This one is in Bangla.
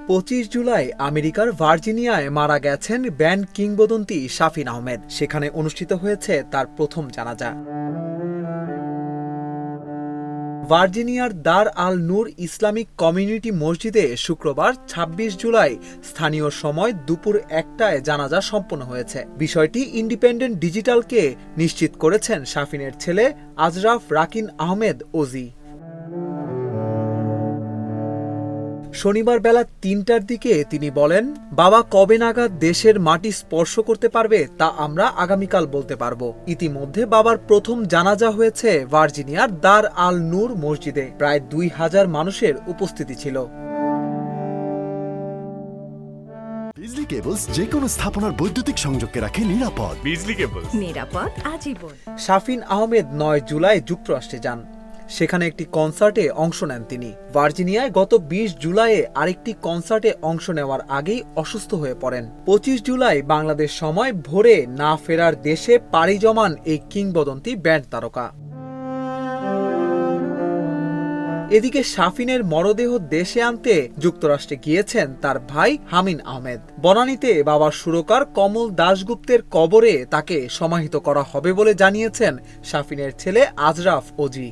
25 জুলাই আমেরিকার ভার্জিনিয়ায় মারা গেছেন ব্যান্ড কিংবদন্তি শাফিন আহমেদ। সেখানে অনুষ্ঠিত হয়েছে তার প্রথম জানাজা। ভার্জিনিয়ার দার আল নূর ইসলামিক কমিউনিটি মসজিদে শুক্রবার ২৬ জুলাই স্থানীয় সময় দুপুর ১টায় জানাজা সম্পন্ন হয়েছে। বিষয়টি ইন্ডিপেন্ডেন্ট ডিজিটালকে নিশ্চিত করেছেন শাফিনের ছেলে আজরাফ রাকিন আহমেদ ওজি। শনিবার বেলা ৩টার দিকে তিনি বলেন, বাবা কবে নাগাদ দেশের মাটি স্পর্শ করতে পারবে তা আমরা আগামীকাল বলতে পারবো। ইতিমধ্যে বাবার প্রথম জানাজা হয়েছে ভার্জিনিয়ার দার আল নূর মসজিদে। প্রায় ২,০০০ মানুষের উপস্থিতি ছিল। বিজলি কেবলস যে কোনো স্থাপনার বৈদ্যুতিক সংযোগকে রাখে নিরাপদ। বিজলি কেবলস, নিরাপদ আজীবন। শাফিন আহমেদ ৯ জুলাই যুক্তরাষ্ট্রে যান। সেখানে একটি কনসার্টে অংশ নেন তিনি। ভার্জিনিয়ায় গত ২০ জুলাইয়ে আরেকটি কনসার্টে অংশ নেওয়ার আগেই অসুস্থ হয়ে পড়েন। ২৫ জুলাই বাংলাদেশ সময় ভোরে না ফেরার দেশে পাড়ি জমান এই কিংবদন্তি ব্যান্ড তারকা। এদিকে শাফিনের মরদেহ দেশে আনতে যুক্তরাষ্ট্রে গিয়েছেন তার ভাই হামিন আহমেদ। বনানীতে বাবার সুরকার কমল দাশগুপ্তের কবরে তাকে সমাহিত করা হবে বলে জানিয়েছেন শাফিনের ছেলে আজরাফ ওজি।